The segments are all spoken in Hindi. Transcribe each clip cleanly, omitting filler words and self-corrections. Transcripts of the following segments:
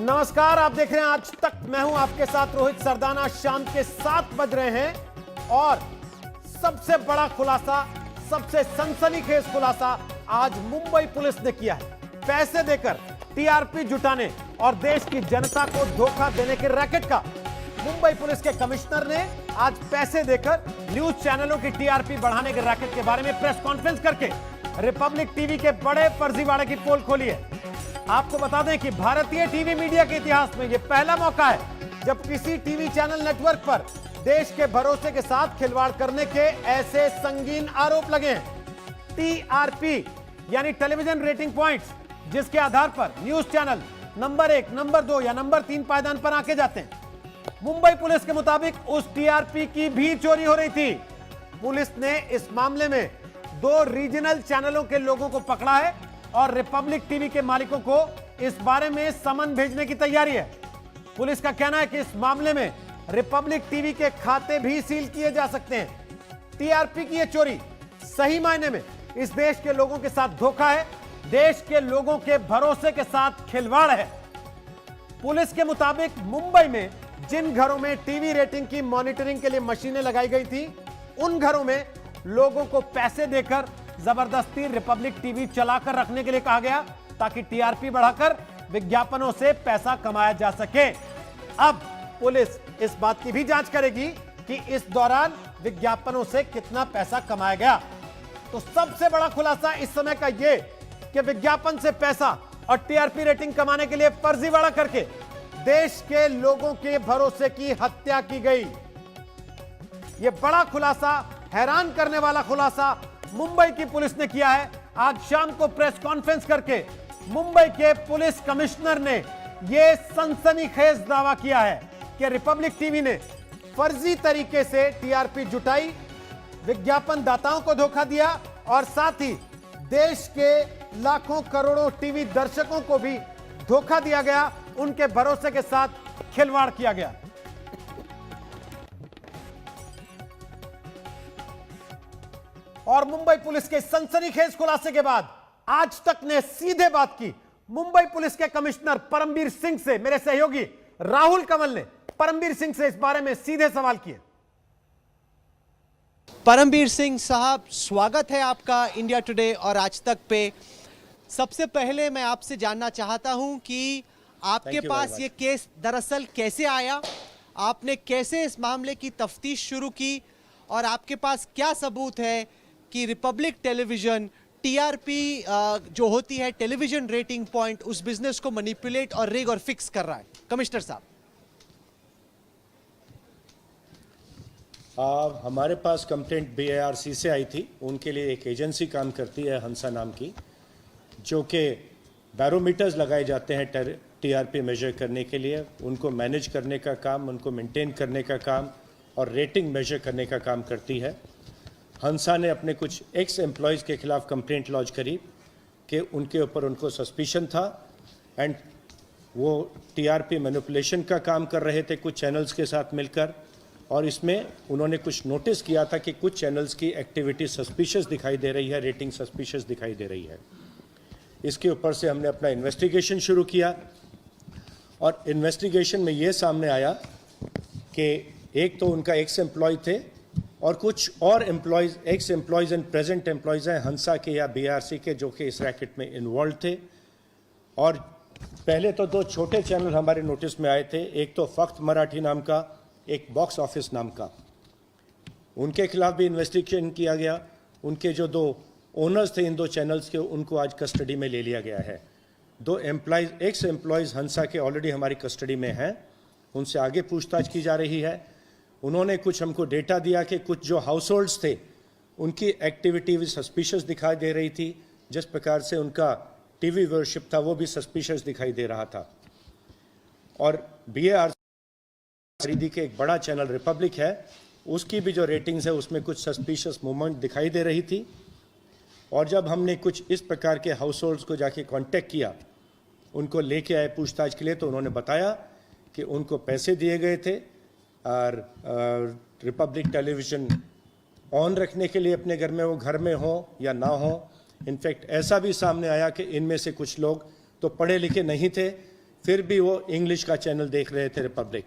नमस्कार, आप देख रहे हैं आज तक। मैं हूं आपके साथ रोहित सरदाना। शाम के 7 बज रहे हैं और सबसे बड़ा खुलासा, सबसे सनसनीखेज खुलासा आज मुंबई पुलिस ने किया है। पैसे देकर टीआरपी जुटाने और देश की जनता को धोखा देने के रैकेट का मुंबई पुलिस के कमिश्नर ने आज पैसे देकर न्यूज चैनलों की टीआरपी बढ़ाने के रैकेट के बारे में प्रेस कॉन्फ्रेंस करके रिपब्लिक टीवी के बड़े फर्जीवाड़े की पोल खोली है। आपको बता दें कि भारतीय टीवी मीडिया के इतिहास में यह पहला मौका है जब किसी टीवी चैनल नेटवर्क पर देश के भरोसे के साथ खिलवाड़ करने के ऐसे संगीन आरोप लगे हैं। टीआरपी यानी टेलीविजन रेटिंग पॉइंट्स, जिसके आधार पर न्यूज चैनल नंबर 1, नंबर 2 या नंबर 3 पायदान पर आके जाते हैं। मुंबई पुलिस के मुताबिक उस टीआरपी की भी चोरी हो रही थी। पुलिस ने इस मामले में 2 रीजनल चैनलों के लोगों को पकड़ा है और रिपब्लिक टीवी के मालिकों को इस बारे में समन भेजने की तैयारी है। पुलिस का कहना है कि इस मामले में रिपब्लिक टीवी के खाते भी सील किए जा सकते हैं। टीआरपी की यह चोरी सही मायने में इस देश के लोगों के साथ धोखा है, देश के लोगों के भरोसे के साथ खिलवाड़ है। पुलिस के मुताबिक मुंबई में जिन घरों में टीवी रेटिंग की मॉनिटरिंग के लिए मशीनें लगाई गई थी, उन घरों में लोगों को पैसे देकर जबरदस्ती रिपब्लिक टीवी चलाकर रखने के लिए कहा गया ताकि टीआरपी बढ़ाकर विज्ञापनों से पैसा कमाया जा सके। अब पुलिस इस बात की भी जांच करेगी कि इस दौरान विज्ञापनों से कितना पैसा कमाया गया। तो सबसे बड़ा खुलासा इस समय का यह कि विज्ञापन से पैसा और टीआरपी रेटिंग कमाने के लिए फर्जीवाड़ा करके देश के लोगों के भरोसे की हत्या की गई। यह बड़ा खुलासा, हैरान करने वाला खुलासा मुंबई की पुलिस ने किया है। आज शाम को प्रेस कॉन्फ्रेंस करके मुंबई के पुलिस कमिश्नर ने यह सनसनीखेज दावा किया है कि रिपब्लिक टीवी ने फर्जी तरीके से टीआरपी जुटाई, विज्ञापन दाताओं को धोखा दिया और साथ ही देश के लाखों करोड़ों टीवी दर्शकों को भी धोखा दिया गया, उनके भरोसे के साथ खिलवाड़ किया गया। और मुंबई पुलिस के सनसनीखेज खुलासे के बाद आज तक ने सीधे बात की मुंबई पुलिस के कमिश्नर परमबीर सिंह से। मेरे सहयोगी राहुल कमल ने परमबीर सिंह से इस बारे में सीधे सवाल किए। परमबीर सिंह साहब, स्वागत है आपका इंडिया टुडे और आज तक पे। सबसे पहले मैं आपसे जानना चाहता हूं कि आपके पास ये केस दरअसल कैसे आया, आपने कैसे इस मामले की तफ्तीश शुरू की और आपके पास क्या सबूत है कि रिपब्लिक टेलीविजन टीआरपी जो होती है टेलीविजन रेटिंग पॉइंट, उस बिजनेस को मैनिपुलेट और रिग और फिक्स कर रहा है। कमिश्नर साहब, हमारे पास कंप्लेंट बीएआरसी से आई थी। उनके लिए एक एजेंसी काम करती है हंसा नाम की, जो कि बैरोमीटर्स लगाए जाते हैं टीआरपी मेजर करने के लिए, उनको मैनेज करने का काम, उनको मेंटेन करने का काम और रेटिंग मेजर करने का काम करती है। हंसा ने अपने कुछ एक्स एम्प्लॉयज़ के खिलाफ कंप्लेंट लॉन्च करी कि उनके ऊपर उनको सस्पिशन था एंड वो टीआरपी मैनिपुलेशन का काम कर रहे थे कुछ चैनल्स के साथ मिलकर, और इसमें उन्होंने कुछ नोटिस किया था कि कुछ चैनल्स की एक्टिविटी सस्पिशियस दिखाई दे रही है, रेटिंग सस्पिशियस दिखाई दे रही है। इसके ऊपर से हमने अपना इन्वेस्टिगेशन शुरू किया और इन्वेस्टिगेशन में ये सामने आया कि एक तो उनका एक्स एम्प्लॉय थे और कुछ और employees, x employees and present employees हैं हंसा के या बीआरसी के, जो कि इस रैकेट में इन्वॉल्व थे। और पहले तो 2 छोटे चैनल हमारे नोटिस में आए थे, एक तो फख्त मराठी नाम का, एक बॉक्स ऑफिस नाम का। उनके खिलाफ भी इन्वेस्टिगेशन किया गया। उनके जो 2 ओनर्स थे इन 2 चैनल्स के, उनको आज कस्टडी में ले लिया गया है। 2 एम्प्लॉयज़, एक्स एम्प्लॉयज़ हंसा के ऑलरेडी हमारी कस्टडी में हैं, उनसे आगे पूछताछ की जा रही है। उन्होंने कुछ हमको डेटा दिया कि कुछ जो हाउस होल्ड्स थे उनकी एक्टिविटी भी सस्पिशियस दिखाई दे रही थी, जिस प्रकार से उनका टीवी व्यूअरशिप था वो भी सस्पिशियस दिखाई दे रहा था। और बीएआरसी खरीदी के एक बड़ा चैनल रिपब्लिक है, उसकी भी जो रेटिंग्स है उसमें कुछ सस्पिशियस मूवमेंट दिखाई दे रही थी। और जब हमने कुछ इस प्रकार के हाउस होल्ड्स को जाके कांटेक्ट किया, उनको लेके आए पूछताछ के लिए, तो उन्होंने बताया कि उनको पैसे दिए गए थे और रिपब्लिक टेलीविज़न ऑन रखने के लिए अपने घर में, वो घर में हो या ना हो। इनफैक्ट ऐसा भी सामने आया कि इनमें से कुछ लोग तो पढ़े लिखे नहीं थे, फिर भी वो इंग्लिश का चैनल देख रहे थे रिपब्लिक।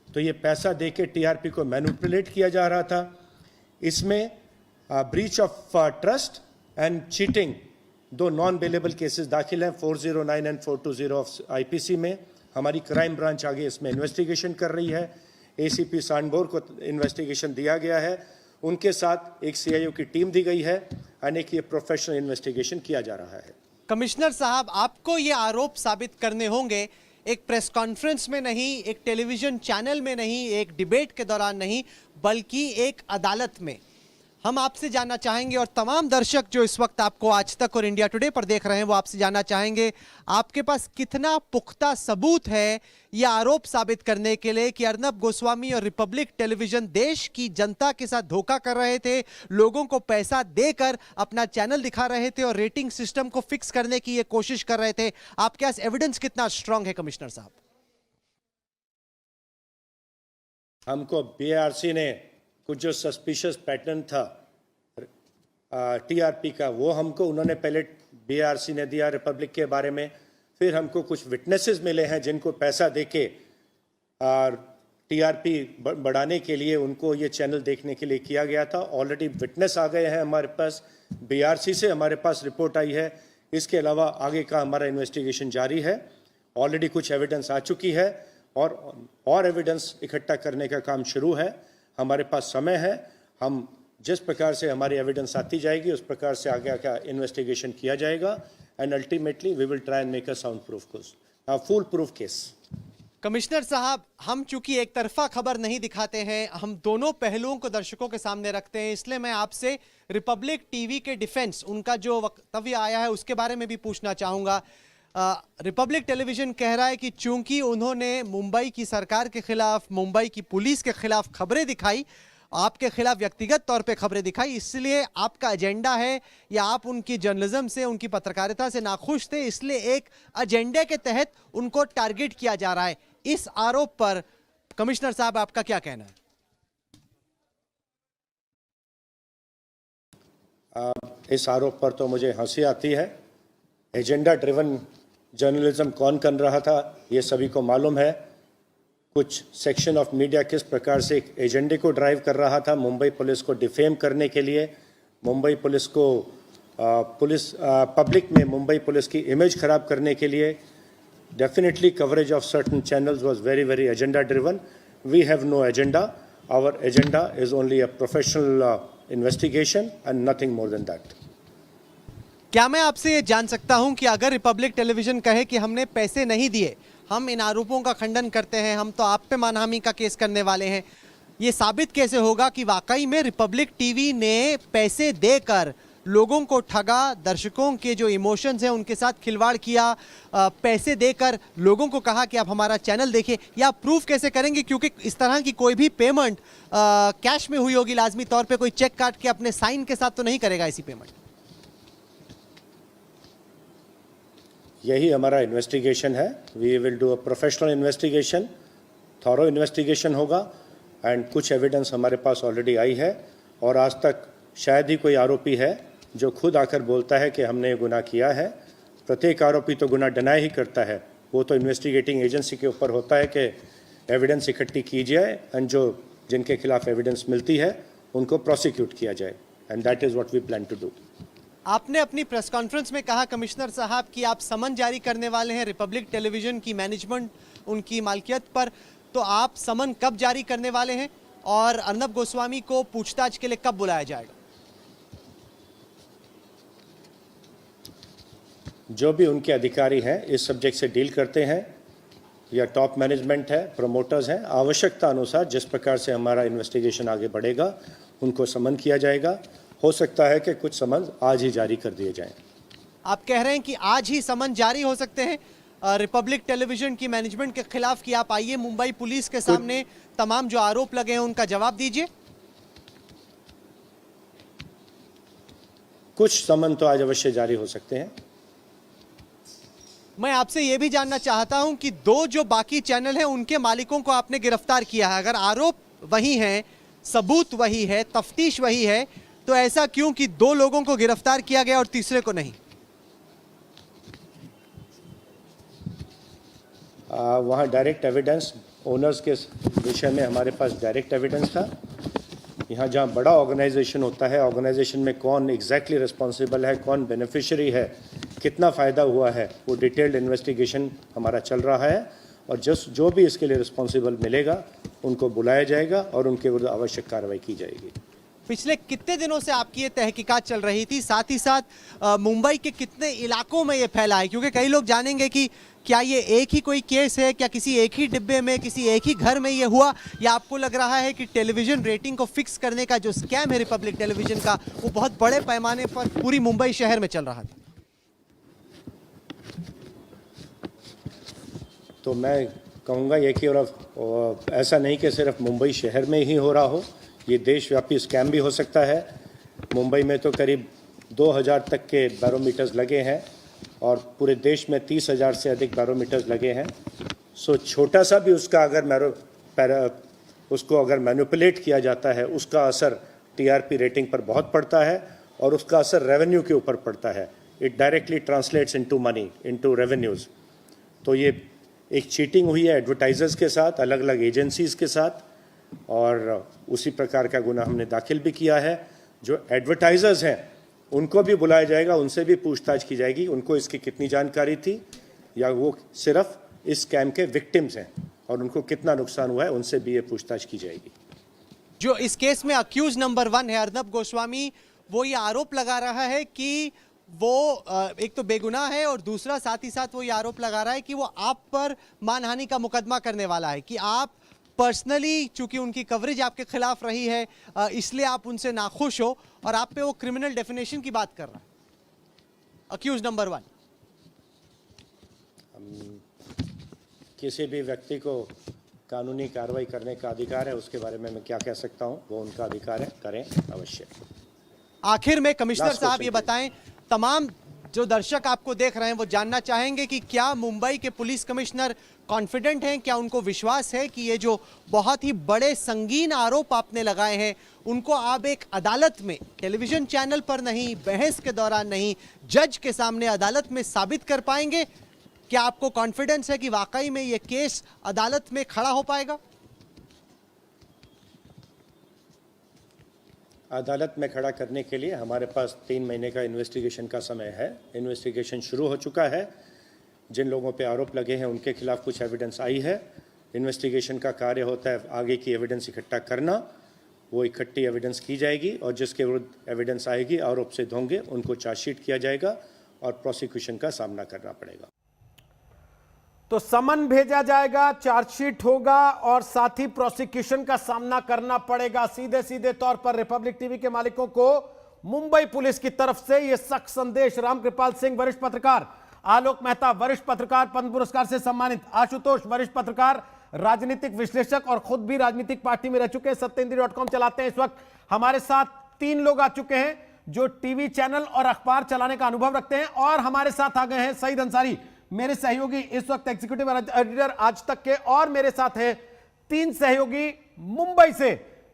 तो ये पैसा दे के टीआरपी को मैनिपुलेट किया जा रहा था। इसमें breach of trust and cheating दो नॉन बेलेबल केसेस दाखिल हैं 409 एंड 420 ऑफ आईपीसी में। हमारी क्राइम ब्रांच आगे इसमें इन्वेस्टिगेशन कर रही है। एसीपी सांडभोर को इन्वेस्टिगेशन दिया गया है, उनके साथ एक सीआईओ की टीम दी गई है और एक ये प्रोफेशनल इन्वेस्टिगेशन किया जा रहा है। कमिश्नर साहब, आपको ये आरोप साबित करने होंगे, एक प्रेस कॉन्फ्रेंस में नहीं, एक टेलीविजन चैनल में नहीं, एक डिबेट के दौरान नहीं, बल्कि एक अदालत में। हम आपसे जानना चाहेंगे और तमाम दर्शक जो इस वक्त आपको आज तक और इंडिया टुडे पर देख रहे हैं वो आपसे जानना चाहेंगे, आपके पास कितना पुख्ता सबूत है यह आरोप साबित करने के लिए कि अर्नब गोस्वामी और रिपब्लिक टेलीविजन देश की जनता के साथ धोखा कर रहे थे, लोगों को पैसा देकर अपना चैनल दिखा रहे थे और रेटिंग सिस्टम को फिक्स करने की ये कोशिश कर रहे थे। आपके पास एविडेंस कितना स्ट्रांग है कमिश्नर साहब? हमको बीआरसी ने कुछ जो सस्पिशियस पैटर्न था टीआरपी का, वो हमको उन्होंने पहले बीआरसी ने दिया रिपब्लिक के बारे में। फिर हमको कुछ विटनेसेस मिले हैं जिनको पैसा देके टीआरपी बढ़ाने के लिए उनको ये चैनल देखने के लिए किया गया था। ऑलरेडी विटनेस आ गए हैं हमारे पास, बीआरसी से हमारे पास रिपोर्ट आई है। इसके अलावा आगे का हमारा इन्वेस्टिगेशन जारी है। ऑलरेडी कुछ एविडेंस आ चुकी है और एविडेंस इकट्ठा करने का काम शुरू है। हमारे पास समय है, हम जिस प्रकार से हमारी एविडेंस आती जाएगी उस प्रकार से आगे का इन्वेस्टिगेशन किया जाएगा and ultimately we will try and make a sound proof case, full proof case. Commissioner साहब, हम चूंकि एक तरफा खबर नहीं दिखाते हैं, हम दोनों पहलुओं को दर्शकों के सामने रखते हैं, इसलिए मैं आपसे रिपब्लिक टीवी के डिफेंस, उनका जो वक्तव्य आया है उसके बारे में भी पूछना चाहूंगा। रिपब्लिक टेलीविजन कह रहा है कि चूंकि उन्होंने मुंबई की सरकार के खिलाफ, मुंबई की पुलिस के खिलाफ खबरें दिखाई, आपके खिलाफ व्यक्तिगत तौर पे खबरें दिखाई, इसलिए आपका एजेंडा है या आप उनकी जर्नलिज्म से, उनकी पत्रकारिता से नाखुश थे, इसलिए एक एजेंडे के तहत उनको टारगेट किया जा रहा है। इस आरोप पर कमिश्नर साहब आपका क्या कहना है? इस आरोप पर तो मुझे हंसी आती है। एजेंडा ड्रिवन जर्नलिज्म कौन कर रहा था ये सभी को मालूम है। कुछ सेक्शन ऑफ मीडिया किस प्रकार से एक एजेंडे को ड्राइव कर रहा था मुंबई पुलिस को डिफेम करने के लिए, मुंबई पुलिस को पब्लिक में मुंबई पुलिस की इमेज खराब करने के लिए। Definitely coverage of certain channels was very very agenda driven. We have no agenda, our agenda is only a professional investigation and nothing more than that. क्या मैं आपसे ये जान सकता हूं कि अगर रिपब्लिक टेलीविजन कहे कि हमने पैसे नहीं दिए, हम इन आरोपों का खंडन करते हैं, हम तो आप पे मानहानि का केस करने वाले हैं, ये साबित कैसे होगा कि वाकई में रिपब्लिक टीवी ने पैसे देकर लोगों को ठगा, दर्शकों के जो इमोशंस हैं उनके साथ खिलवाड़ किया, पैसे देकर लोगों को कहा कि आप हमारा चैनल देखिए? या आप प्रूफ कैसे करेंगे, क्योंकि इस तरह की कोई भी पेमेंट कैश में हुई होगी लाजमी तौर पे, कोई चेक काट के अपने साइन के साथ तो नहीं करेगा ऐसी पेमेंट। यही हमारा इन्वेस्टिगेशन है। We will do a professional investigation, thorough investigation होगा एंड कुछ एविडेंस हमारे पास ऑलरेडी आई है। और आज तक शायद ही कोई आरोपी है जो खुद आकर बोलता है कि हमने ये गुनाह किया है। प्रत्येक आरोपी तो गुनाह डिनाई ही करता है, वो तो इन्वेस्टिगेटिंग एजेंसी के ऊपर होता है कि एविडेंस इकट्ठी की जाए एंड जो जिनके खिलाफ एविडेंस मिलती है उनको प्रोसिक्यूट किया जाए and that is what we plan to do. आपने अपनी प्रेस कॉन्फ्रेंस में कहा कमिश्नर साहब कि आप समन जारी करने वाले हैं रिपब्लिक टेलीविजन की मैनेजमेंट, उनकी मालकियत पर, तो आप समन कब जारी करने वाले हैं और अर्नब गोस्वामी को पूछताछ के लिए कब बुलाया जाएगा? जो भी उनके अधिकारी हैं इस सब्जेक्ट से डील करते हैं या टॉप मैनेजमेंट है, प्रमोटर्स हैं, आवश्यकता अनुसार जिस प्रकार से हमारा इन्वेस्टिगेशन आगे बढ़ेगा उनको समन किया जाएगा। हो सकता है कि कुछ समन आज ही जारी कर दिए जाएं। आप कह रहे हैं कि आज ही समन जारी हो सकते हैं रिपब्लिक टेलीविजन की मैनेजमेंट के खिलाफ कि आप आइए मुंबई पुलिस के सामने, तमाम जो आरोप लगे हैं उनका जवाब दीजिए? कुछ समन तो आज अवश्य जारी हो सकते हैं। मैं आपसे यह भी जानना चाहता हूं कि दो जो बाकी चैनल हैं उनके मालिकों को आपने गिरफ्तार किया है। अगर आरोप वही हैं, सबूत वही है, तफ्तीश वही है, तो ऐसा क्यों कि दो लोगों को गिरफ्तार किया गया और तीसरे को नहीं? वहाँ डायरेक्ट एविडेंस ओनर्स के विषय में हमारे पास डायरेक्ट एविडेंस था। यहाँ जहाँ बड़ा ऑर्गेनाइजेशन होता है, ऑर्गेनाइजेशन में कौन एग्जैक्टली रिस्पॉन्सिबल है, कौन बेनिफिशियरी है, कितना फ़ायदा हुआ है, वो डिटेल्ड इन्वेस्टिगेशन हमारा चल रहा है। और जो भी इसके लिए रिस्पॉन्सिबल मिलेगा उनको बुलाया जाएगा और उनके विरुद्ध आवश्यक कार्रवाई की जाएगी। पिछले कितने दिनों से आपकी ये तहकीकात चल रही थी, साथ ही साथ मुंबई के कितने इलाकों में ये फैला है? क्योंकि कई लोग जानेंगे कि क्या ये एक ही कोई केस है, क्या किसी एक ही डिब्बे में, किसी एक ही घर में ये हुआ, या आपको लग रहा है कि टेलीविजन रेटिंग को फिक्स करने का जो स्कैम है रिपब्लिक टेलीविजन का, वो बहुत बड़े पैमाने पर पूरी मुंबई शहर में चल रहा था? तो मैं कहूँगा ये कि और ऐसा नहीं कि सिर्फ मुंबई शहर में ही हो रहा हो, ये देशव्यापी स्कैम भी हो सकता है। मुंबई में तो करीब 2000 तक के बैरोमीटर्स लगे हैं और पूरे देश में 30,000 से अधिक बैरोमीटर्स लगे हैं। सो छोटा सा भी उसका अगर उसको अगर मैनिपुलेट किया जाता है, उसका असर टीआरपी रेटिंग पर बहुत पड़ता है और उसका असर रेवेन्यू के ऊपर पड़ता है। It directly translates into money, into revenues. तो ये एक चीटिंग हुई है एडवर्टाइजर्स के साथ, अलग अलग एजेंसीज़ के साथ, और उसी प्रकार का गुनाह हमने दाखिल भी किया है। जो एडवर्टाइजर्स हैं उनको भी बुलाया जाएगा, उनसे भी पूछताछ की जाएगी, उनको इसकी कितनी जानकारी थी, या वो सिर्फ इस स्कैम के विक्टिम्स हैं और उनको कितना नुकसान हुआ है, उनसे भी ये पूछताछ की जाएगी। जो इस केस में अक्यूज नंबर 1 है अर्नब गोस्वामी, वो ये आरोप लगा रहा है कि वो एक तो बेगुनाह है और दूसरा साथ ही साथ वो ये आरोप लगा रहा है कि वो आप पर मानहानि का मुकदमा करने वाला है, कि आप पर्सनली, चूंकि उनकी कवरेज आपके खिलाफ रही है, इसलिए आप उनसे नाखुश हो और आप पे वो क्रिमिनल डेफिनेशन की बात कर रहा है। Accused number 1। किसी भी व्यक्ति को कानूनी कार्रवाई करने का अधिकार है, उसके बारे में मैं क्या कह सकता हूं, वो उनका अधिकार है, करें अवश्य। आखिर में कमिश्नर साहब ये बताएं, तमाम जो दर्शक आपको देख रहे हैं वो जानना चाहेंगे कि क्या मुंबई के पुलिस कमिश्नर कॉन्फिडेंट हैं, क्या उनको विश्वास है कि ये जो बहुत ही बड़े संगीन आरोप आपने लगाए हैं उनको आप एक अदालत में, टेलीविजन चैनल पर नहीं, बहस के दौरान नहीं, जज के सामने अदालत में साबित कर पाएंगे? क्या आपको कॉन्फिडेंस है कि वाकई में ये केस अदालत में खड़ा हो पाएगा? अदालत में खड़ा करने के लिए हमारे पास 3 महीने का इन्वेस्टिगेशन का समय है। इन्वेस्टिगेशन शुरू हो चुका है। जिन लोगों पे आरोप लगे हैं उनके खिलाफ कुछ एविडेंस आई है। इन्वेस्टिगेशन का कार्य होता है आगे की एविडेंस इकट्ठा करना। वो इकट्ठी एविडेंस की जाएगी और जिसके विरुद्ध एविडेंस आएगी, आरोप सिद्ध होंगे, उनको चार्जशीट किया जाएगा और प्रोसिक्यूशन का सामना करना पड़ेगा। तो समन भेजा जाएगा, चार्जशीट होगा और साथ ही प्रोसिक्यूशन का सामना करना पड़ेगा। सीधे सीधे तौर पर रिपब्लिक टीवी के मालिकों को मुंबई पुलिस की तरफ से यह सख्त संदेश। रामकृपाल सिंह वरिष्ठ पत्रकार, आलोक मेहता वरिष्ठ पत्रकार पद्म पुरस्कार से सम्मानित, आशुतोष वरिष्ठ पत्रकार, राजनीतिक विश्लेषक और खुद भी राजनीतिक पार्टी में रह चुके हैं, सत्येंद्र.com चलाते हैं। इस वक्त हमारे साथ 3 लोग आ चुके हैं जो टीवी चैनल और अखबार चलाने का अनुभव रखते हैं, और हमारे साथ आ गए हैं सईद अंसारी, मेरे सहयोगी इस वक्त एग्जीक्यूटिव एडिटर आज तक के, और मेरे साथ हैं 3 सहयोगी मुंबई से।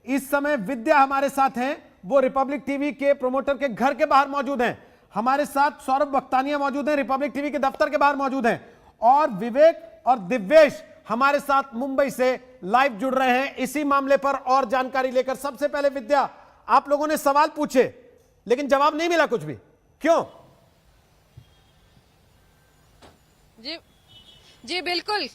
इस समय विद्या हमारे साथ हैं, वो रिपब्लिक टीवी के प्रोमोटर के घर के बाहर मौजूद हैं। हमारे साथ सौरभ बख्तानिया मौजूद हैं, रिपब्लिक टीवी के दफ्तर के बाहर मौजूद हैं, और विवेक और दिव्येश हमारे साथ मुंबई से लाइव जुड़ रहे हैं इसी मामले पर और जानकारी लेकर। सबसे पहले विद्या, आप लोगों ने सवाल पूछे लेकिन जवाब नहीं मिला कुछ भी, क्यों? जी बिल्कुल,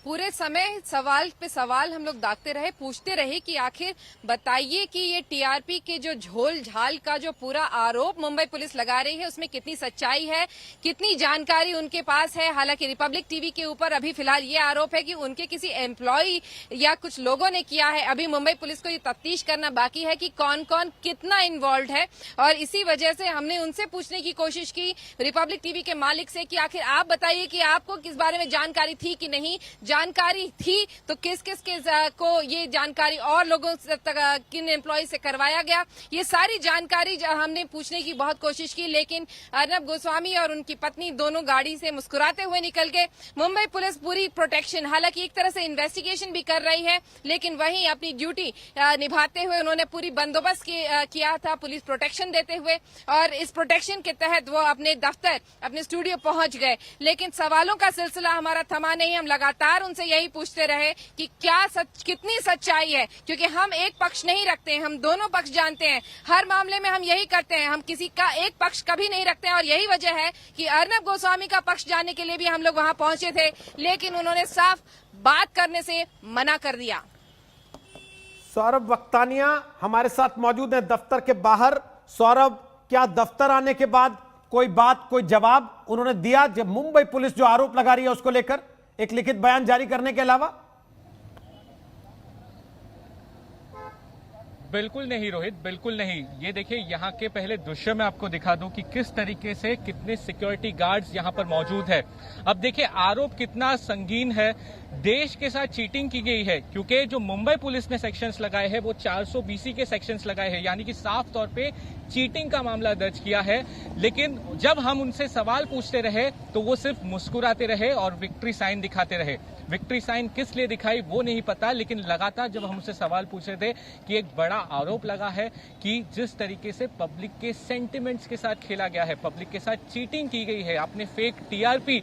पूरे समय सवाल पे सवाल हम लोग दागते रहे, पूछते रहे कि आखिर बताइए कि ये टीआरपी के जो झोल झाल का जो पूरा आरोप मुंबई पुलिस लगा रही है उसमें कितनी सच्चाई है, कितनी जानकारी उनके पास है। हालांकि रिपब्लिक टीवी के ऊपर अभी फिलहाल ये आरोप है कि उनके किसी एम्प्लॉय या कुछ लोगों ने किया है। अभी मुंबई पुलिस को ये तफ्तीश करना बाकी है कि कौन कौन कितना इन्वॉल्व है, और इसी वजह से हमने उनसे पूछने की कोशिश की रिपब्लिक टीवी के मालिक से कि आखिर आप बताइए कि आपको किस बारे में जानकारी थी कि नहीं। जानकारी थी तो किस किस के को ये जानकारी और लोगों से तक किन एम्प्लॉय से करवाया गया, ये सारी जानकारी हमने पूछने की बहुत कोशिश की, लेकिन अर्नब गोस्वामी और उनकी पत्नी दोनों गाड़ी से मुस्कुराते हुए निकल गए। मुंबई पुलिस पूरी प्रोटेक्शन, हालांकि एक तरह से इन्वेस्टिगेशन भी कर रही है, लेकिन वहीं अपनी ड्यूटी निभाते हुए उन्होंने पूरी बंदोबस्त किया था, पुलिस प्रोटेक्शन देते हुए, और इस प्रोटेक्शन के तहत वो अपने दफ्तर, अपने स्टूडियो पहुंच गए। लेकिन सवालों का सिलसिला हमारा थमा नहीं, हम लगातार उनसे यही पूछते रहे कि कितनी सच्चाई है, क्योंकि हम एक पक्ष नहीं रखते हैं, हम दोनों पक्ष जानते हैं। हर मामले में हम यही करते हैं, हम किसी का एक पक्ष कभी नहीं रखते हैं, और यही वजह है कि अर्नब गोस्वामी का पक्ष जानने के लिए भी हम लोग वहां पहुंचे थे, लेकिन उन्होंने साफ बात करने से मना कर दिया। सौरभ वक्तानिया हमारे साथ मौजूद हैं दफ्तर के बाहर। सौरभ, क्या दफ्तर आने के बाद कोई बात, कोई जवाब उन्होंने दिया जब मुंबई पुलिस जो आरोप लगा रही है उसको लेकर, एक लिखित बयान जारी करने के अलावा? बिल्कुल नहीं रोहित, बिल्कुल नहीं। ये देखिए, यहाँ के पहले दृश्य में आपको दिखा दूं कि किस तरीके से कितने सिक्योरिटी गार्ड्स यहाँ पर मौजूद है। अब देखिए आरोप कितना संगीन है, देश के साथ चीटिंग की गई है, क्योंकि जो मुंबई पुलिस ने सेक्शंस लगाए हैं वो 400 BC के सेक्शंस लगाए हैं, यानी कि साफ तौर पे चीटिंग का मामला दर्ज किया है। लेकिन जब हम उनसे सवाल पूछते रहे तो वो सिर्फ मुस्कुराते रहे और विक्ट्री साइन दिखाते रहे। विक्ट्री साइन किस लिए दिखाई वो नहीं पता, लेकिन लगातार जब हम उनसे सवाल पूछ रहे थे कि एक बड़ा आरोप लगा है कि जिस तरीके से पब्लिक के सेंटिमेंट्स के साथ खेला गया है, पब्लिक के साथ चीटिंग की गई है, आपने फेक TRP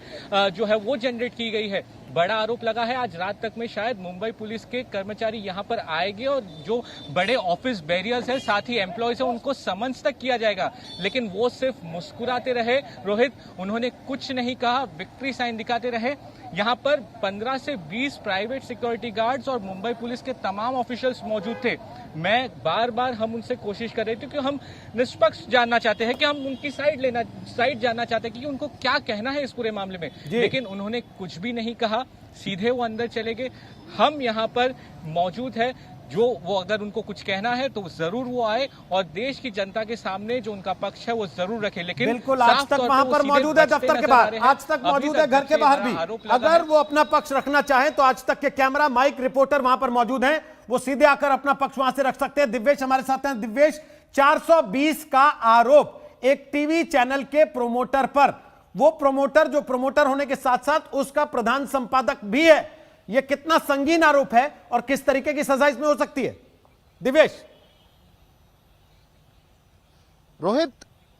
जो है वो जनरेट की गई है, बड़ा आरोप लगा है। आज रात तक में शायद मुंबई पुलिस के कर्मचारी यहां पर आएंगे और जो बड़े ऑफिस बैरियर्स है, साथ ही एम्प्लॉयज है, उनको समन्स तक किया जाएगा, लेकिन वो सिर्फ मुस्कुराते रहे रोहित, उन्होंने कुछ नहीं कहा, विक्ट्री साइन दिखाते रहे। यहां पर 15 से 20 प्राइवेट सिक्योरिटी गार्ड्स और मुंबई पुलिस के तमाम ऑफिशियल्स मौजूद थे। मैं बार बार हम उनसे कोशिश कर रहे थे कि हम निष्पक्ष जानना चाहते हैं, कि हम उनकी साइड जानना चाहते हैं कि उनको क्या कहना है इस पूरे मामले में, लेकिन उन्होंने कुछ भी नहीं कहा, सीधे वो अंदर चले गए। हम यहाँ पर मौजूद है, जो वो अगर उनको कुछ कहना है तो जरूर वो आए और देश की जनता के सामने जो उनका पक्ष है वो जरूर रखे। लेकिन बिल्कुल, आज तक वहां पर मौजूद है दफ्तर के बाहर, आज तक मौजूद है घर के बाहर भी। अगर वो अपना पक्ष रखना चाहे तो आज तक के कैमरा, माइक, रिपोर्टर वहां पर मौजूद हैं, वो सीधे आकर अपना पक्ष वहां से रख सकते हैं। दिव्येश हमारे साथ हैं। दिव्येश, 420 का आरोप एक टीवी चैनल के प्रोमोटर पर, वो प्रोमोटर जो प्रोमोटर होने के साथ साथ उसका प्रधान संपादक भी है, यह कितना संगीन आरोप है और किस तरीके की सजा इसमें हो सकती है? दिव्येश। रोहित,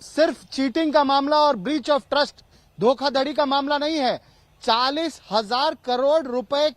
सिर्फ चीटिंग का मामला और ब्रीच ऑफ ट्रस्ट, धोखाधड़ी का मामला नहीं है। 40,000 करोड़ रुपए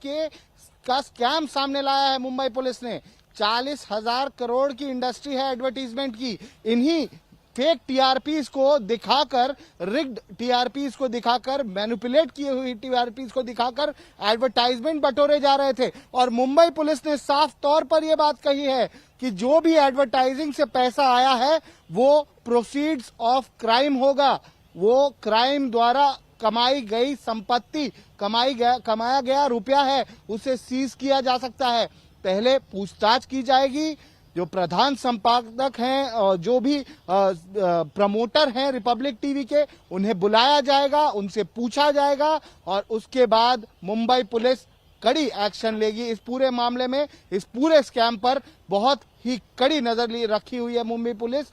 का स्कैम सामने लाया है मुंबई पुलिस ने। 40,000 करोड़ की इंडस्ट्री है एडवर्टीजमेंट की। इन्हीं फेक TRPs को दिखाकर, रिग्ड TRPs को दिखाकर, मैनिपुलेट किए हुई TRPs को दिखाकर एडवर्टाइजमेंट बटोरे जा रहे थे। और मुंबई पुलिस ने साफ तौर पर यह बात कही है कि जो भी एडवर्टाइजिंग से पैसा आया है वो प्रोसीड्स ऑफ क्राइम होगा, वो क्राइम द्वारा कमाई गई संपत्ति, कमाया गया रुपया है, उसे सीज किया जा सकता है। पहले पूछताछ की जाएगी, जो प्रधान संपादक हैं और जो भी प्रमोटर हैं रिपब्लिक टीवी के, उन्हें बुलाया जाएगा, उनसे पूछा जाएगा और उसके बाद मुंबई पुलिस कड़ी एक्शन लेगी इस पूरे मामले में। इस पूरे स्कैम पर बहुत ही कड़ी नजर रखी हुई है मुंबई पुलिस।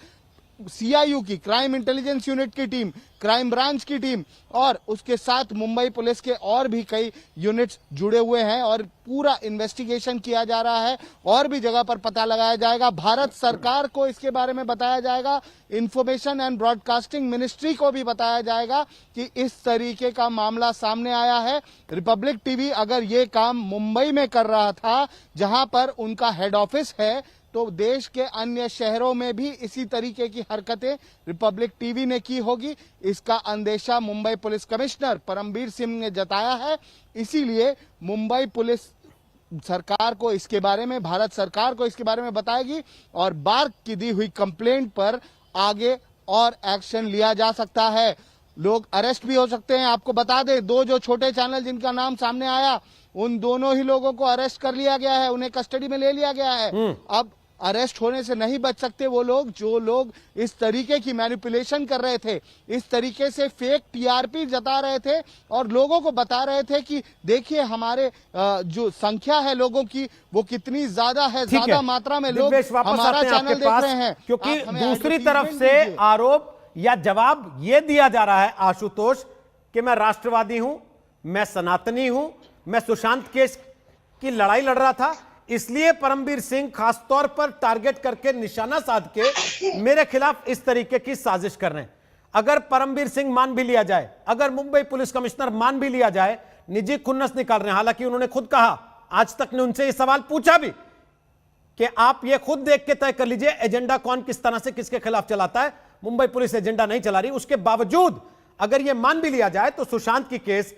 CIU की, क्राइम इंटेलिजेंस यूनिट की टीम, क्राइम ब्रांच की टीम और उसके साथ मुंबई पुलिस के और भी कई यूनिट्स जुड़े हुए हैं और पूरा इन्वेस्टिगेशन किया जा रहा है और भी जगह पर पता लगाया जाएगा। भारत सरकार को इसके बारे में बताया जाएगा, इंफॉर्मेशन एंड ब्रॉडकास्टिंग मिनिस्ट्री को भी बताया जाएगा कि इस तरीके का मामला सामने आया है। रिपब्लिक टीवी अगर ये काम मुंबई में कर रहा था, जहां पर उनका हेड ऑफिस है, तो देश के अन्य शहरों में भी इसी तरीके की हरकतें रिपब्लिक टीवी ने की होगी। इसका अंदेशा मुंबई पुलिस कमिश्नर परमबीर सिंह ने जताया है। इसीलिए मुंबई पुलिस सरकार को इसके बारे में, भारत सरकार को इसके बारे में बताएगी और बार की दी हुई कंप्लेंट पर आगे और एक्शन लिया जा सकता है। लोग अरेस्ट भी हो सकते हैं। आपको बता दें, 2 जो छोटे चैनल जिनका नाम सामने आया, उन दोनों ही लोगों को अरेस्ट कर लिया गया है, उन्हें कस्टडी में ले लिया गया है। अरेस्ट होने से नहीं बच सकते वो लोग जो लोग इस तरीके की मैनिपुलेशन कर रहे थे, इस तरीके से फेक टीआरपी जता रहे थे और लोगों को बता रहे थे कि देखिए हमारे जो संख्या है लोगों की वो कितनी ज्यादा है, ठीक ज्यादा है। मात्रा में लोग दिव्येश, वापस हमारा आते हैं चैनल आपके देख पास, रहे हैं। क्योंकि आप हमें दूसरी तरफ एडवर्टाइजमेंट से दीजिए। आरोप या जवाब यह दिया जा रहा है आशुतोष कि मैं राष्ट्रवादी हूं, मैं सनातनी हूं, मैं सुशांत केस की लड़ाई लड़ रहा था, इसलिए परमवीर सिंह खासतौर पर टारगेट करके निशाना साध के मेरे खिलाफ इस तरीके की साजिश कर रहे हैं। अगर परमवीर सिंह मान भी लिया जाए, अगर मुंबई पुलिस कमिश्नर मान भी लिया जाए, निजी खुन्नस निकाल रहे हैं। हालांकि उन्होंने खुद कहा, आज तक ने उनसे यह सवाल पूछा भी कि आप ये खुद देख के तय कर लीजिए एजेंडा कौन किस तरह से किसके खिलाफ चलाता है। मुंबई पुलिस एजेंडा नहीं चला रही। उसके बावजूद अगर यह मान भी लिया जाए तो सुशांत की केस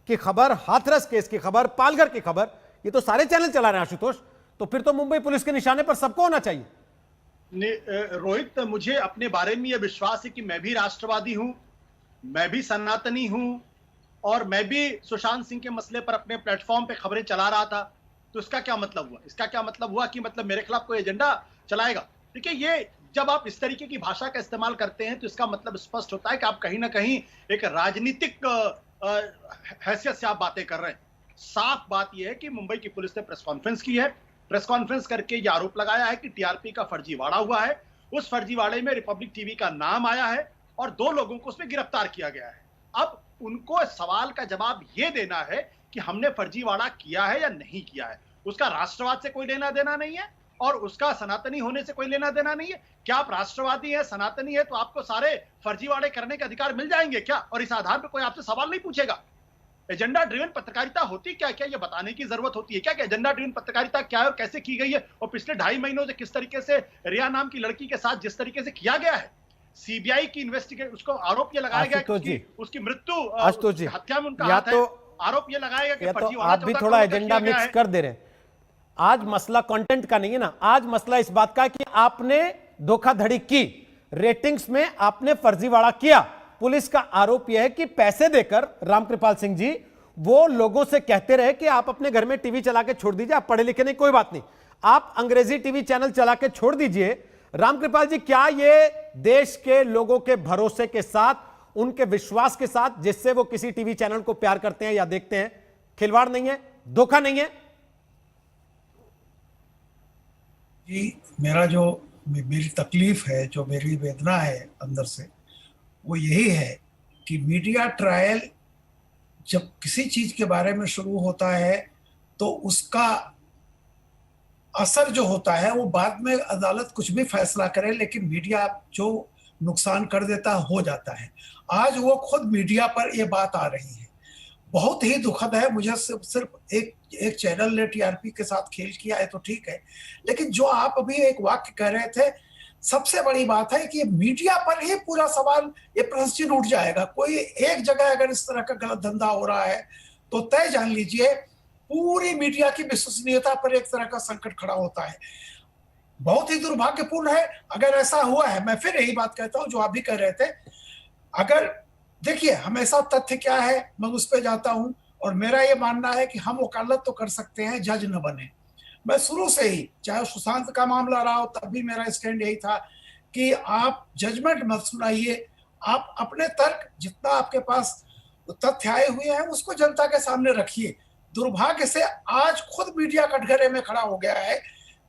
की खबर, हाथरस केस की खबर, पालघर की खबर, ये तो सारे चैनल चला रहे हैं आशुतोष। तो फिर तो मुंबई पुलिस के निशाने पर सबको होना चाहिए। रोहित, मुझे अपने बारे में यह विश्वास है कि मैं भी राष्ट्रवादी हूं, मैं भी सनातनी हूं और मैं भी सुशांत सिंह के मसले पर अपने प्लेटफॉर्म पे खबरें चला रहा था। तो इसका क्या मतलब हुआ? इसका क्या मतलब हुआ कि मतलब मेरे खिलाफ कोई एजेंडा चलाएगा? देखिए, ये जब आप इस तरीके की भाषा का इस्तेमाल करते हैं तो इसका मतलब स्पष्ट होता है कि आप कहीं ना कहीं एक राजनीतिक हैसियत से आप बातें कर रहे हैं। साफ बात यह है कि मुंबई की पुलिस ने प्रेस कॉन्फ्रेंस की है। प्रेस कॉन्फ्रेंस करके यह आरोप लगाया है कि टीआरपी का फर्जीवाड़ा हुआ है। उस फर्जीवाड़े में रिपब्लिक टीवी का नाम आया है और 2 लोगों को उसमें गिरफ्तार किया गया है। अब उनको सवाल का जवाब यह देना है कि हमने फर्जीवाड़ा किया है या नहीं किया है। उसका राष्ट्रवाद से कोई लेना देना नहीं है और उसका सनातनी होने से कोई लेना देना नहीं है। क्या आप राष्ट्रवादी है, सनातनी है तो आपको सारे फर्जीवाड़े करने के अधिकार मिल जाएंगे क्या? और इस आधार पर कोई आपसे सवाल नहीं पूछेगा? एजेंडा ड्रिवन पत्रकारिता होती क्या क्या, ये बताने की जरूरत होती है क्या कि एजेंडा ड्रिवन पत्रकारिता क्या है और कैसे की गई है और पिछले 2.5 महीनों से किस तरीके से रिया नाम की लड़की के साथ जिस तरीके से किया गया है। सीबीआई की इन्वेस्टिगेशन, उसको आरोप ये लगाया गया कि उसकी मृत्यु हत्या में उनका हाथ है। आरोप ये लगाया गया कि फर्जीवाड़ा। आप भी थोड़ा एजेंडा मिक्स कर दे रहे हैं। आज मसला कंटेंट का नहीं है ना, आज मसला इस बात का है कि आपने धोखाधड़ी की, रेटिंग्स में आपने फर्जीवाड़ा किया। पुलिस का आरोप यह है कि पैसे देकर रामकृपाल सिंह जी वो लोगों से कहते रहे कि आप अपने घर में टीवी चला के छोड़ दीजिए, आप पढ़े लिखे नहीं, कोई बात नहीं, आप अंग्रेजी टीवी चैनल चला के छोड़ दीजिए। रामकृपाल जी, क्या ये देश के लोगों के भरोसे के साथ, उनके विश्वास के साथ जिससे वो किसी टीवी चैनल को प्यार करते हैं या देखते हैं, खिलवाड़ नहीं है, धोखा नहीं है? जी, मेरी तकलीफ है, जो मेरी वेदना है अंदर से, वो यही है कि मीडिया ट्रायल जब किसी चीज के बारे में शुरू होता है तो उसका असर जो होता है वो बाद में अदालत कुछ भी फैसला करे, लेकिन मीडिया जो नुकसान कर देता हो जाता है। आज वो खुद मीडिया पर ये बात आ रही है, बहुत ही दुखद है। मुझे सिर्फ एक चैनल ने टीआरपी के साथ खेल किया है तो ठीक है, लेकिन जो आप अभी एक वाक्य कह रहे थे, सबसे बड़ी बात है कि मीडिया पर ही पूरा सवाल, ये प्रश्न चिन्ह उठ जाएगा। कोई एक जगह अगर इस तरह का गलत धंधा हो रहा है तो तय जान लीजिए पूरी मीडिया की विश्वसनीयता पर एक तरह का संकट खड़ा होता है। बहुत ही दुर्भाग्यपूर्ण है अगर ऐसा हुआ है। मैं फिर यही बात कहता हूं जो आप भी कह रहे थे। अगर देखिए, हमेशा तथ्य क्या है मैं उस पर जाता हूं और मेरा ये मानना है कि हम वकालत तो कर सकते हैं, जज न बने। मैं शुरू से ही, चाहे सुशांत का मामला रहा हो तब भी मेरा स्टैंड यही था कि आप जजमेंट मत सुनाइए, आप अपने तर्क, जितना आपके पास तथ्य आए हुए हैं उसको जनता के सामने रखिए। दुर्भाग्य से आज खुद मीडिया कटघरे में खड़ा हो गया है।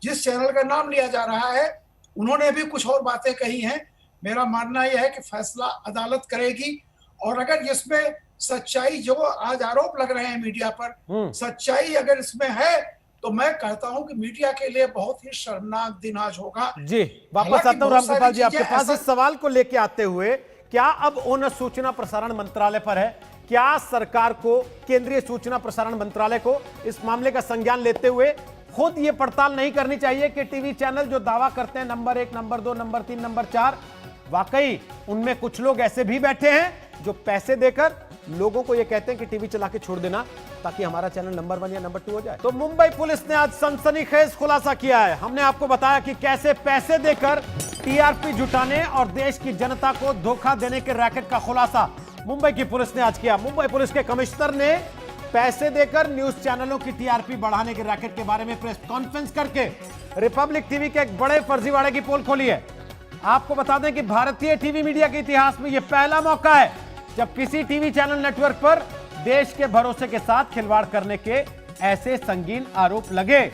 जिस चैनल का नाम लिया जा रहा है उन्होंने भी कुछ और बातें कही हैं। मेरा मानना यह है कि फैसला अदालत करेगी और अगर इसमें सच्चाई, जो आज आरोप लग रहे हैं मीडिया पर, सच्चाई अगर इसमें है तो मैं कहता हूं कि मीडिया के लिए बहुत ही शर्मनाक दिन आज होगा। जी, वापस आता हूं रामकृपाल जी आपके पास। इस सवाल को लेके आते हुए, क्या अब उन सूचना प्रसारण मंत्रालय पर है, क्या सरकार को, केंद्रीय सूचना प्रसारण मंत्रालय को इस मामले का संज्ञान लेते हुए खुद ये पड़ताल नहीं करनी चाहिए कि टीवी चैनल जो दावा करते हैं नंबर 1, नंबर 2, नंबर 3, नंबर 4, वाकई उनमें कुछ लोग ऐसे भी बैठे हैं जो पैसे देकर लोगों को ये कहते हैं कि टीवी चला के छोड़ देना ताकि हमारा चैनल नंबर 1 या नंबर 2 हो जाए। तो मुंबई पुलिस ने आज सनसनीखेज खुलासा किया है। हमने आपको बताया कि कैसे पैसे देकर टीआरपी जुटाने और देश की जनता को धोखा देने के रैकेट का खुलासा मुंबई की पुलिस ने आज किया। मुंबई पुलिस के कमिश्नर ने पैसे देकर न्यूज चैनलों की टीआरपी बढ़ाने के रैकेट के बारे में प्रेस कॉन्फ्रेंस करके रिपब्लिक टीवी के एक बड़े फर्जीवाड़े की पोल खोली है। आपको बता दें कि भारतीय टीवी मीडिया के इतिहास में यह पहला मौका है जब किसी टीवी चैनल नेटवर्क पर देश के भरोसे के साथ खिलवाड़ करने के ऐसे संगीन आरोप लगे।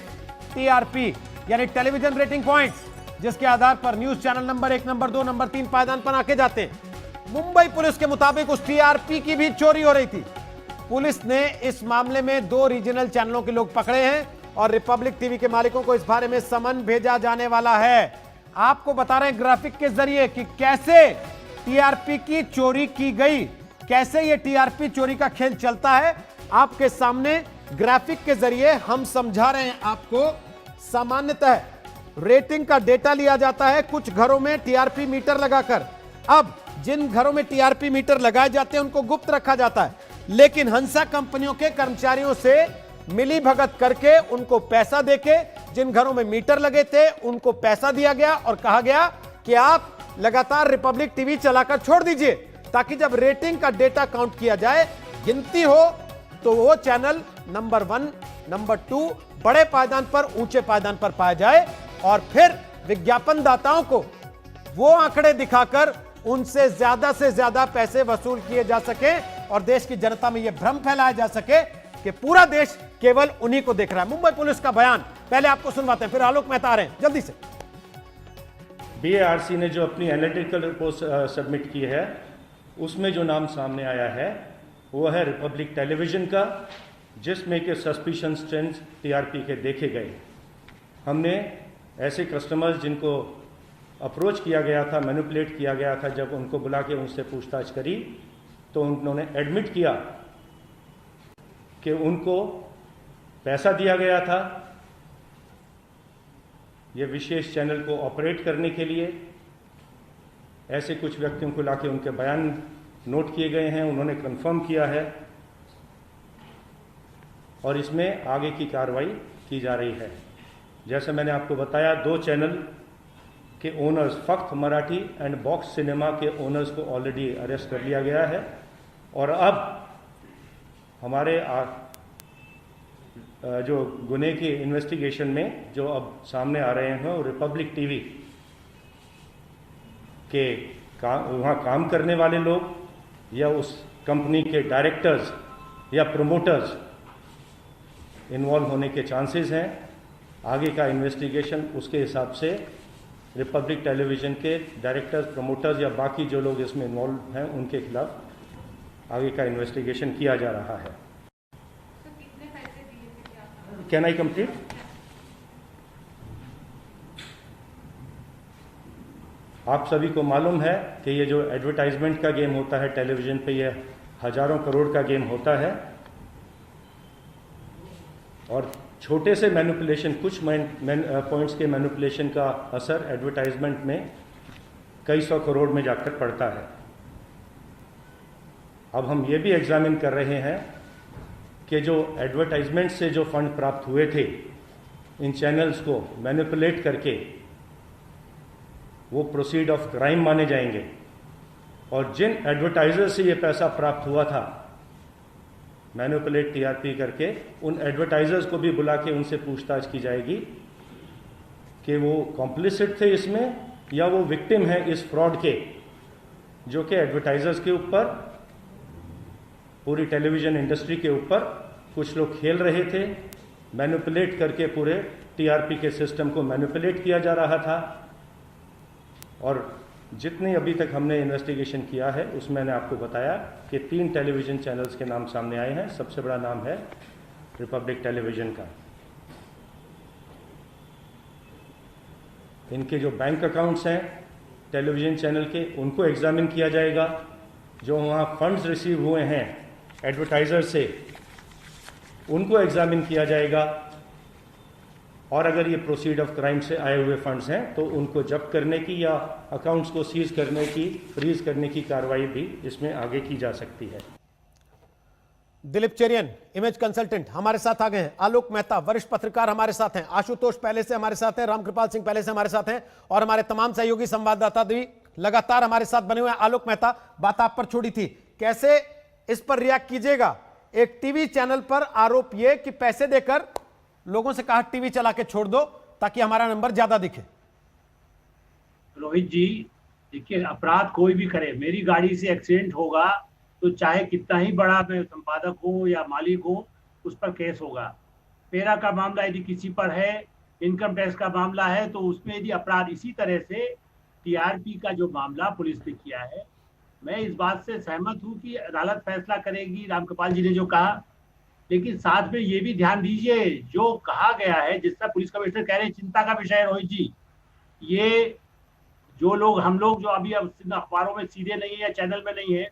टीआरपी यानी टेलीविजन रेटिंग पॉइंट्स, जिसके आधार पर news channel number 1, number 2, number 3 पायदान पर आके जाते हैं। मुंबई पुलिस के मुताबिक उस टीआरपी की भी चोरी हो रही थी। पुलिस ने इस मामले में 2 रीजनल चैनलों के लोग पकड़े हैं और रिपब्लिक टीवी के मालिकों को इस बारे में समन भेजा जाने वाला है। आपको बता रहे हैं ग्राफिक के जरिए कि कैसे टीआरपी की चोरी की गई, कैसे यह टीआरपी चोरी का खेल चलता है। आपके सामने ग्राफिक के जरिए हम समझा रहे हैं आपको। सामान्यतः रेटिंग का डेटा लिया जाता है कुछ घरों में टीआरपी मीटर लगाकर। अब जिन घरों में टीआरपी मीटर लगाए जाते हैं उनको गुप्त रखा जाता है, लेकिन हंसा कंपनियों के कर्मचारियों से मिली भगत करके उनको पैसा देके जिन घरों में मीटर लगे थे उनको पैसा दिया गया और कहा गया कि आप लगातार रिपब्लिक टीवी चलाकर छोड़ दीजिए, ताकि जब रेटिंग का डेटा काउंट किया जाए, गिनती हो, तो वो चैनल नंबर 1, नंबर 2 बड़े पायदान पर, ऊंचे पायदान पर पाया जाए और फिर विज्ञापन दाताओं को वो आंकड़े दिखाकर उनसे से ज्यादा पैसे वसूल किए जा सके और देश की जनता में यह भ्रम फैलाया जा सके कि पूरा देश केवल उन्हीं को देख रहा है। मुंबई पुलिस का बयान पहले आपको सुनवाते हैं, फिर आलोक मेहता आ रहे हैं जल्दी से। बीएआरसी ने जो अपनी एनालिटिकल रिपोर्ट सबमिट की है उसमें जो नाम सामने आया है वो है रिपब्लिक टेलीविजन का, जिसमें के सस्पिशन ट्रेंड्स टीआरपी के देखे गए। हमने ऐसे कस्टमर्स जिनको अप्रोच किया गया था, मैनिपुलेट किया गया था, जब उनको बुला के उनसे पूछताछ करी तो उन्होंने एडमिट किया कि उनको पैसा दिया गया था ये विशेष चैनल को ऑपरेट करने के लिए। ऐसे कुछ व्यक्तियों को लाके उनके बयान नोट किए गए हैं, उन्होंने कंफर्म किया है और इसमें आगे की कार्रवाई की जा रही है। जैसे मैंने आपको बताया, 2 चैनल के ओनर्स, फक्त मराठी एंड बॉक्स सिनेमा के ओनर्स को ऑलरेडी अरेस्ट कर लिया गया है और अब हमारे जो गुने की इन्वेस्टिगेशन में जो अब सामने आ रहे हैं वो रिपब्लिक टीवी के वहाँ काम करने वाले लोग या उस कंपनी के डायरेक्टर्स या प्रमोटर्स इन्वॉल्व होने के चांसेस हैं। आगे का इन्वेस्टिगेशन उसके हिसाब से रिपब्लिक टेलीविजन के डायरेक्टर्स, प्रमोटर्स या बाकी जो लोग इसमें इन्वॉल्व हैं उनके खिलाफ आगे का इन्वेस्टिगेशन किया जा रहा है। Can I complete? आप सभी को मालूम है कि ये जो एडवर्टाइजमेंट का गेम होता है टेलीविजन पे, ये हजारों करोड़ का गेम होता है और छोटे से मैनिपुलेशन, कुछ पॉइंट्स के मैनिपुलेशन का असर एडवर्टाइजमेंट में कई 100 करोड़ में जाकर पड़ता है। अब हम ये भी एग्जामिन कर रहे हैं कि जो एडवर्टाइजमेंट से जो फंड प्राप्त हुए थे इन चैनल्स को मैनिपुलेट करके, वो प्रोसीड ऑफ क्राइम माने जाएंगे और जिन एडवर्टाइजर से ये पैसा प्राप्त हुआ था मैनिपुलेट टीआरपी करके, उन एडवर्टाइजर्स को भी बुला के उनसे पूछताछ की जाएगी कि वो कॉम्प्लिसिट थे इसमें या वो विक्टिम है इस फ्रॉड के, जो कि एडवर्टाइजर्स के ऊपर, पूरी टेलीविजन इंडस्ट्री के ऊपर कुछ लोग खेल रहे थे। मैनिपुलेट करके पूरे टीआरपी के सिस्टम को मैनिपुलेट किया जा रहा था और जितनी अभी तक हमने इन्वेस्टिगेशन किया है उसमें मैंने आपको बताया कि 3 टेलीविजन चैनल्स के नाम सामने आए हैं। सबसे बड़ा नाम है रिपब्लिक टेलीविजन का। इनके जो बैंक अकाउंट्स हैं टेलीविजन चैनल के, उनको एग्जामिन किया जाएगा। जो वहाँ फंड्स रिसीव हुए हैं एडवर्टाइजर से, उनको एग्जामिन किया जाएगा और अगर ये प्रोसीड ऑफ क्राइम से आए हुए फंड्स हैं तो उनको जब्त करने की या अकाउंट्स को सीज करने की, फ्रीज करने की कार्रवाई भी इसमें आगे की जा सकती है। दिलीप चेरियन, इमेज कंसल्टेंट, हमारे साथ आ गए हैं। आलोक मेहता, वरिष्ठ पत्रकार, हमारे साथ हैं। आशुतोष पहले से हमारे साथ हैं। रामकृपाल सिंह पहले से हमारे साथ हैं और हमारे तमाम सहयोगी संवाददाता भी लगातार हमारे साथ बने हुए हैं। आलोक मेहता, बात आप पर छोड़ी थी, कैसे इस पर रिएक्ट कीजिएगा? एक टीवी चैनल पर आरोप ये कि पैसे देकर लोगों से कहा टीवी चला के छोड़ दो ताकि हमारा नंबर ज्यादा दिखे। रोहित जी, देखिए, अपराध कोई भी करे, मेरी गाड़ी से एक्सीडेंट होगा तो चाहे कितना ही बड़ा मैं संपादक हूँ या मालिक हूँ, उस पर केस होगा। पेरा का मामला यदि किसी पर है, इनकम टैक्स का मामला है, तो उसमें यदि अपराध, इसी तरह से टीआरपी का जो मामला पुलिस ने किया है, मैं इस बात से सहमत हूं कि अदालत फैसला करेगी, रामकृपाल जी ने जो कहा, लेकिन साथ में ये भी ध्यान दीजिए, जो कहा गया है, जिसका पुलिस कमिश्नर कह रहे हैं चिंता का विषय है रोहित जी, ये जो लोग, हम लोग जो अभी अखबारों में सीधे नहीं है या चैनल में नहीं है,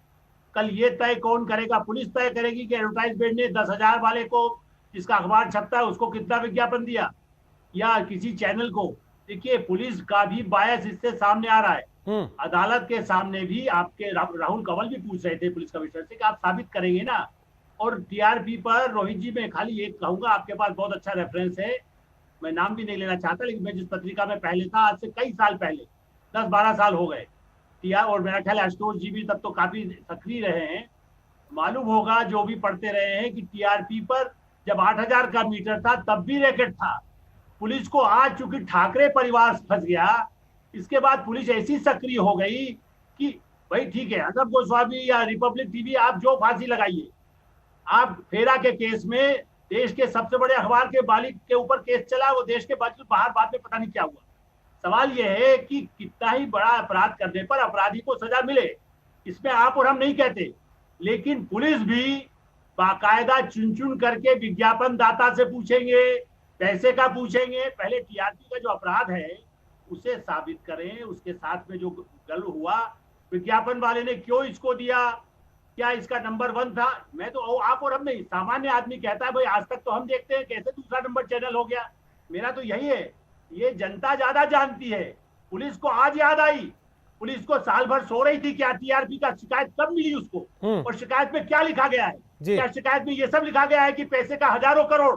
कल ये तय कौन करेगा? पुलिस तय करेगी कि एडवर्टाइजमेंट ने 10,000 वाले को, जिसका अखबार छपता है, उसको कितना विज्ञापन दिया, या किसी चैनल को। देखिए, पुलिस का भी बायस इससे सामने आ रहा है। अदालत के सामने भी आपके राहुल कंवल भी पूछ रहे थे पुलिस कमिश्नर से कि आप साबित करेंगे ना। और टीआरपी पर रोहित जी, मैं खाली एक कहूंगा, आपके पास बहुत अच्छा रेफरेंस है, मैं नाम भी नहीं लेना चाहता, लेकिन मैं जिस पत्रिका में पहले था, आज से कई साल पहले, 10-12 साल हो गए, और मेरा ख्याल आशुतोष जी भी तब तो काफी सक्रिय रहे हैं, मालूम होगा जो भी पढ़ते रहे हैं कि टीआरपी पर जब 8,000 का मीटर था तब भी रैकेट था। पुलिस को आज चूंकि ठाकरे परिवार फंस गया, इसके बाद पुलिस ऐसी सक्रिय हो गई कि भाई ठीक है, अर्नब गोस्वामी या रिपब्लिक टीवी, आप जो फांसी लगाइए, आप फेरा के केस में देश के सबसे बड़े अखबार के मालिक के ऊपर केस चला, वो देश के बाहर बाद में पता नहीं क्या हुआ। सवाल यह है कि कितना ही बड़ा अपराध करने पर अपराधी को सजा मिले, इसमें आप और हम नहीं कहते, लेकिन पुलिस भी बाकायदा चुन चुन करके विज्ञापन दाता से पूछेंगे, पैसे का पूछेंगे। पहले टीआरपी का जो अपराध है उसे साबित करें, उसके साथ में जो गल हुआ, विज्ञापन वाले ने क्यों इसको दिया, क्या इसका नंबर 1 था? मैं तो, आप और हम नहीं, सामान्य आदमी कहता है भाई आज तक तो हम देखते हैं, कैसे दूसरा नंबर चैनल हो गया। मेरा तो यही है, ये जनता ज्यादा जानती है। पुलिस को आज याद आई, पुलिस को साल भर सो रही थी क्या टीआरपी का शिकायत कब मिली उसको, और शिकायत में क्या लिखा गया है? क्या शिकायत में ये सब लिखा गया है कि पैसे का हजारों करोड़,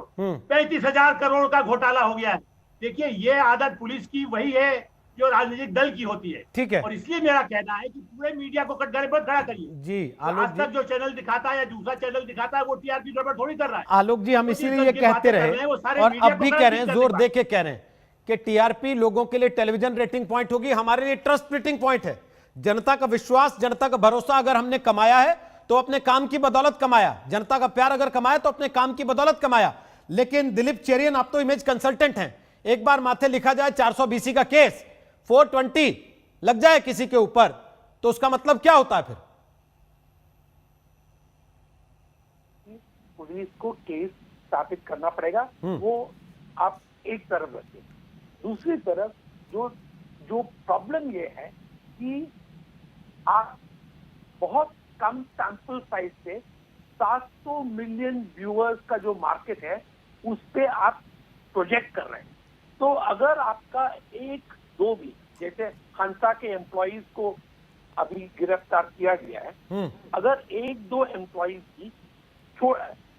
35,000 करोड़ का घोटाला हो गया है? देखिए, ये आदत पुलिस की वही है जो राजनीतिक दल की होती है। ठीक है, और इसलिए मेरा कहना है कि पूरे मीडिया को कटघरे पर खड़ा करिए जी। आज तक जो चैनल दिखाता है या दूसरा चैनल दिखाता है, वो टीआरपी गड़बड़ थोड़ी कर रहा है। आलोक जी, हम इसीलिए ये कहते रहे और अब भी कह रहे हैं, जोर दे के कह रहे हैं कि टीआरपी लोगों के लिए टेलीविजन रेटिंग पॉइंट होगी, हमारे लिए ट्रस्ट रेटिंग पॉइंट है। जनता का विश्वास, जनता का भरोसा अगर हमने कमाया है तो अपने काम की बदौलत कमाया, जनता का प्यार अगर कमाया तो अपने काम की बदौलत कमाया। लेकिन दिलीप चेरियन, आप तो इमेज कंसल्टेंट हैं, एक बार माथे लिखा जाए 420 का केस, 420 लग जाए किसी के ऊपर, तो उसका मतलब क्या होता है फिर? पुलिस को केस स्थापित करना पड़ेगा, वो आप एक तरफ रखें। दूसरी तरफ जो प्रॉब्लम ये है कि आप बहुत कम सैंपल साइज से 700 मिलियन व्यूअर्स का जो मार्केट है उस पे आप प्रोजेक्ट कर रहे हैं। तो अगर आपका 1-2 भी, जैसे हंसा के एम्प्लॉइज को अभी गिरफ्तार किया गया है, अगर 1-2 एम्प्लॉइज की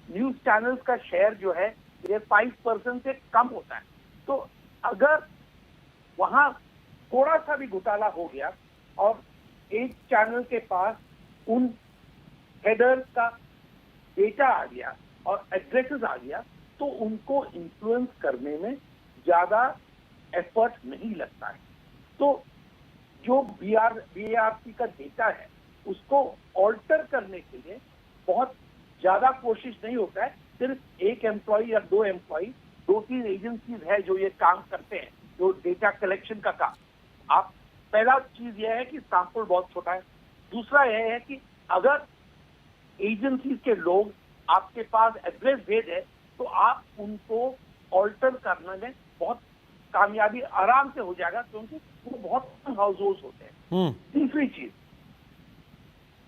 न्यूज चैनल्स का शेयर जो है ये 5% से कम होता है, तो अगर वहां थोड़ा सा भी घोटाला हो गया और एक चैनल के पास उन हेडर का डेटा आ गया और एड्रेसेस आ गया, तो उनको इन्फ्लुएंस करने में ज्यादा एफर्ट नहीं लगता है। तो जो बीआरसी का डेटा है उसको ऑल्टर करने के लिए बहुत ज्यादा कोशिश नहीं होता है। सिर्फ एक एम्प्लॉय या 2 एम्प्लॉय, 2-3 एजेंसीज है जो ये काम करते हैं, जो डेटा कलेक्शन का काम। आप, पहला चीज यह है कि सैंपल बहुत छोटा है। दूसरा यह है कि अगर एजेंसीज के लोग आपके पास एड्रेस भेजे तो आप उनको ऑल्टर करने में बहुत कामयाबी आराम से हो जाएगा, क्योंकि वो बहुत कम हाउस होल्ड होते हैं। तीसरी चीज,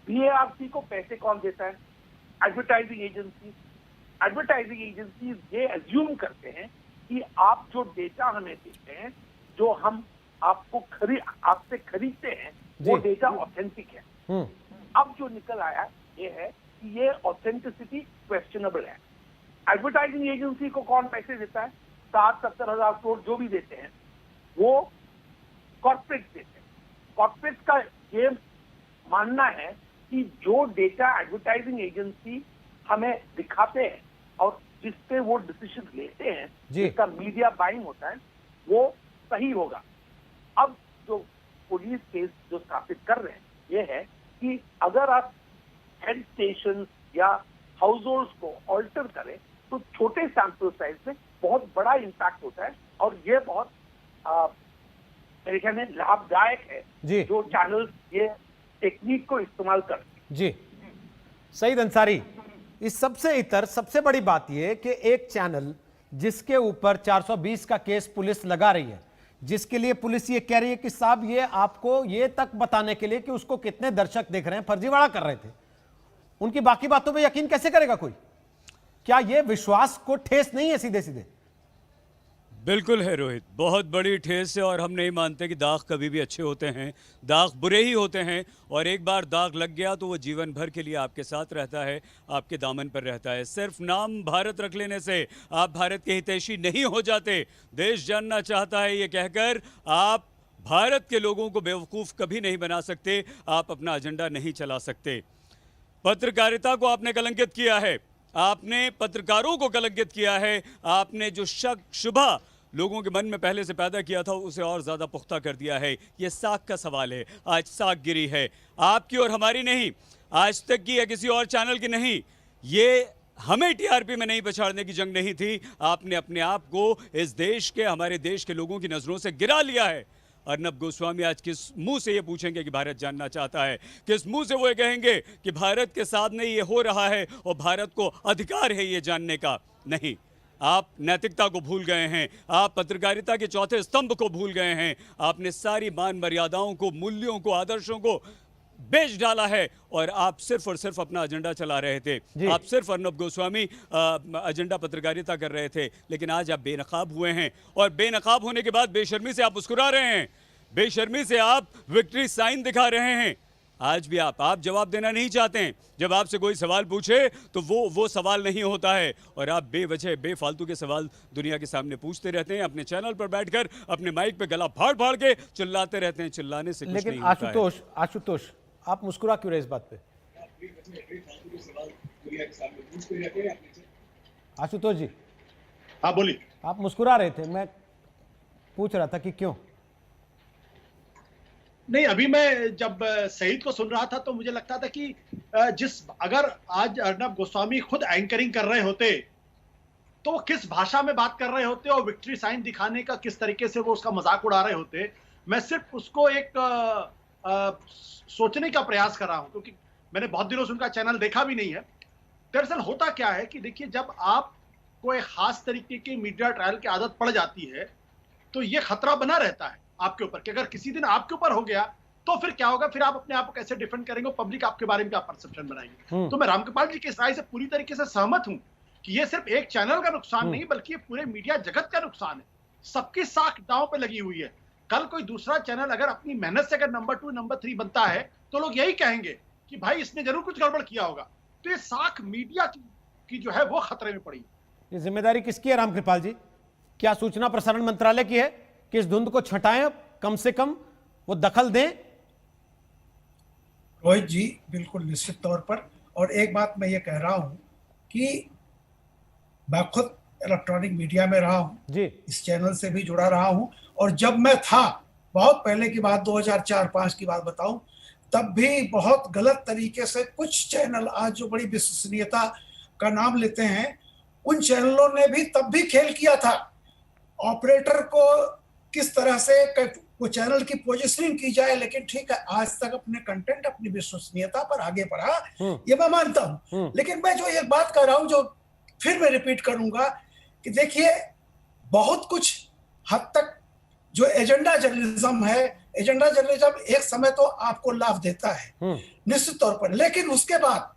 बीआरसी को पैसे कौन देता है? Advertising agency. एडवर्टाइजिंग एजेंसी ये एज्यूम करते हैं कि आप जो डेटा हमें देते हैं, जो हम आपसे खरीदते हैं, वो डेटा ऑथेंटिक है। अब जो निकल आया ये है कि ये ऑथेंटिसिटी क्वेश्चनेबल है। एडवर्टाइजिंग एजेंसी को कौन पैसे देता है? 60-70 हजार करोड़ जो भी देते हैं वो कॉर्पोरेट देते हैं। कॉर्पोरेट का ये मानना है कि जो डेटा एडवर्टाइजिंग एजेंसी हमें दिखाते हैं और जिसपे वो डिसीजन लेते हैं, जी। जिसका मीडिया बाइंग होता है, वो सही होगा। अब जो पुलिस केस जो स्थापित कर रहे हैं ये है कि अगर आप हेड स्टेशन या हाउस होल्ड्स को ऑल्टर करें तो छोटे सैंपल साइज में बहुत बड़ा इम्पैक्ट होता है और ये बहुत मेरे ख्याल में लाभदायक है जी। जो चैनल ये टेक्निक को इस्तेमाल कर। जी सईद अंसारी, इस सबसे इतर सबसे बड़ी बात यह कि एक चैनल जिसके ऊपर 420 का केस पुलिस लगा रही है, जिसके लिए पुलिस ये कह रही है कि साहब ये आपको ये तक बताने के लिए कि उसको कितने दर्शक देख रहे हैं फर्जीवाड़ा कर रहे थे, उनकी बाकी बातों पे यकीन कैसे करेगा कोई? क्या ये विश्वास को ठेस नहीं है सीधे सीधे? बिल्कुल है रोहित, बहुत बड़ी ठेस है। और हम नहीं मानते कि दाग कभी भी अच्छे होते हैं, दाग बुरे ही होते हैं। और एक बार दाग लग गया तो वो जीवन भर के लिए आपके साथ रहता है, आपके दामन पर रहता है। सिर्फ नाम भारत रख लेने से आप भारत के हितैषी नहीं हो जाते। देश जानना चाहता है ये कहकर आप भारत के लोगों को बेवकूफ़ कभी नहीं बना सकते, आप अपना एजेंडा नहीं चला सकते। पत्रकारिता को आपने कलंकित किया है, आपने पत्रकारों को कलंकित किया है, आपने जो शक शुबा लोगों के मन में पहले से पैदा किया था उसे और ज़्यादा पुख्ता कर दिया है। ये साख का सवाल है, आज साख गिरी है, आपकी और हमारी नहीं, आज तक की या किसी और चैनल की नहीं। ये हमें टीआरपी में नहीं पछाड़ने की जंग नहीं थी, आपने अपने आप को इस देश के, हमारे देश के लोगों की नज़रों से गिरा लिया है। अर्नब गोस्वामी आज किस मुंह से ये पूछेंगे कि भारत जानना चाहता है? किस मुंह से वो ये कहेंगे कि भारत के साथ नहीं ये हो रहा है और भारत को अधिकार है ये जानने का? नहीं, आप नैतिकता को भूल गए हैं, आप पत्रकारिता के चौथे स्तंभ को भूल गए हैं, आपने सारी मान मर्यादाओं को, मूल्यों को, आदर्शों को बेच डाला है और आप सिर्फ और सिर्फ अपना एजेंडा चला रहे थे। आप सिर्फ अर्नब गोस्वामी एजेंडा पत्रकारिता कर रहे थे, लेकिन आज आप बेनकाब हुए हैं और बेनकाब होने के बाद बेशर्मी से आप मुस्कुरा रहे हैं, बेशर्मी से आप विक्ट्री साइन दिखा रहे हैं। आज भी आप जवाब देना नहीं चाहते हैं। जब आपसे कोई सवाल पूछे तो वो सवाल नहीं होता है और आप बेवजह बेफालतू के सवाल दुनिया के सामने पूछते रहते हैं। अपने चैनल पर बैठकर अपने माइक पे गला फाड़ फाड़ के चिल्लाते रहते हैं। चिल्लाने से कुछ नहीं होता है। लेकिन आशुतोष आप मुस्कुरा क्यों रहे इस बात पे? आशुतोष जी, हाँ बोलिए। आप मुस्कुरा रहे थे, मैं पूछ रहा था कि क्यों? नहीं, अभी मैं जब सईद को सुन रहा था तो मुझे लगता था कि अगर आज अर्नब गोस्वामी खुद एंकरिंग कर रहे होते तो वो किस भाषा में बात कर रहे होते और विक्ट्री साइन दिखाने का किस तरीके से वो उसका मजाक उड़ा रहे होते। मैं सिर्फ उसको एक सोचने का प्रयास कर रहा हूं क्योंकि मैंने बहुत दिनों से उनका चैनल देखा भी नहीं है। दरअसल होता क्या है कि देखिए, जब आपको एक खास तरीके की मीडिया ट्रायल की आदत पड़ जाती है तो ये खतरा बना रहता है आपके ऊपर कि अगर किसी दिन आपके ऊपर हो गया तो फिर क्या होगा, फिर आप अपने आप को कैसे डिफेंड करेंगे, पब्लिक आपके बारे में क्या परसेप्शन बनाएगी। तो मैं रामकृपाल जी की इस राय से पूरी तरीके से सहमत हूं कि ये सिर्फ एक चैनल का नुकसान नहीं बल्कि ये पूरे मीडिया जगत का नुकसान है। सबकी साख दांव पे लगी हुई है। कल कोई दूसरा चैनल अगर अपनी मेहनत से अगर नंबर 2 नंबर 3 बनता है तो लोग यही कहेंगे कि भाई इसने जरूर कुछ गड़बड़ किया होगा। तो ये साख मीडिया की जो है वो खतरे में पड़ी। ये जिम्मेदारी किसकी है रामकृपाल जी? क्या सूचना प्रसारण मंत्रालय की है कि इस धुंध को छटाएं, कम से कम वो दखल दें? रोहित जी, बिल्कुल निश्चित तौर पर। और एक बात मैं ये कह रहा हूं कि मैं खुद इलेक्ट्रॉनिक मीडिया में रहा हूं जी, इस चैनल से भी जुड़ा रहा हूं और जब मैं था, बहुत पहले की बात, 2004-5 की बात बताऊं, तब भी बहुत गलत तरीके से कुछ चैनल आज जो बड़ी विश्वसनीयता का नाम लेते हैं, उन चैनलों ने भी तब भी खेल किया था। ऑपरेटर को किस तरह से वो चैनल की पोजीशनिंग की जाए, लेकिन ठीक है, आज तक अपने कंटेंट, अपनी विश्वसनीयता पर आगे बढ़ा, ये मैं मानता हूं। लेकिन मैं जो एक बात कर रहा हूं, जो फिर मैं रिपीट करूंगा कि देखिए, बहुत कुछ हद तक जो एजेंडा जर्नलिज्म है, एजेंडा जर्नलिज्म एक समय तो आपको लाभ देता है निश्चित तौर पर, लेकिन उसके बाद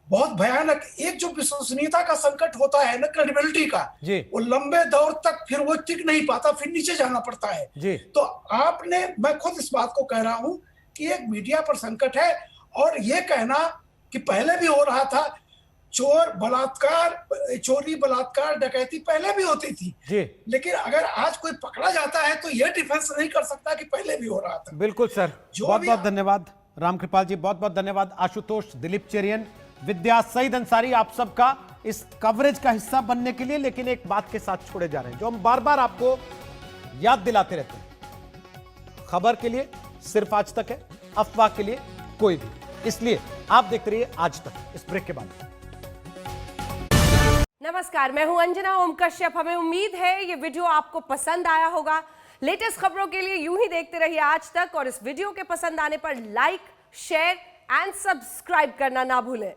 बहुत भयानक एक जो विश्वसनीयता का संकट होता है ना, क्रेडिबिलिटी का, वो लंबे दौर तक फिर वो टिक नहीं पाता, फिर नीचे जाना पड़ता है। तो आपने, मैं खुद इस बात को कह रहा हूं कि एक मीडिया पर संकट है। और ये कहना कि पहले भी हो रहा था, चोरी बलात्कार डकैती पहले भी होती थी, लेकिन अगर आज कोई पकड़ा जाता है तो यह डिफेंस नहीं कर सकता कि पहले भी हो रहा था। बिल्कुल सर, बहुत बहुत धन्यवाद रामकृपाल जी, बहुत बहुत धन्यवाद। आशुतोष दिलीप चेरियन, विद्या सईद अंसारी आप सबका इस कवरेज का हिस्सा बनने के लिए, लेकिन एक बात के साथ छोड़े जा रहे हैं जो हम बार बार आपको याद दिलाते रहते हैं। खबर के लिए सिर्फ आज तक है, अफवाह के लिए कोई भी। इसलिए आप देखते रहिए आज तक। इस ब्रेक के बाद नमस्कार, मैं हूं अंजना ओम कश्यप। हमें उम्मीद है ये वीडियो आपको पसंद आया होगा। लेटेस्ट खबरों के लिए यूं ही देखते रहिए आज तक, और इस वीडियो के पसंद आने पर लाइक, शेयर एंड सब्सक्राइब करना ना भूलें।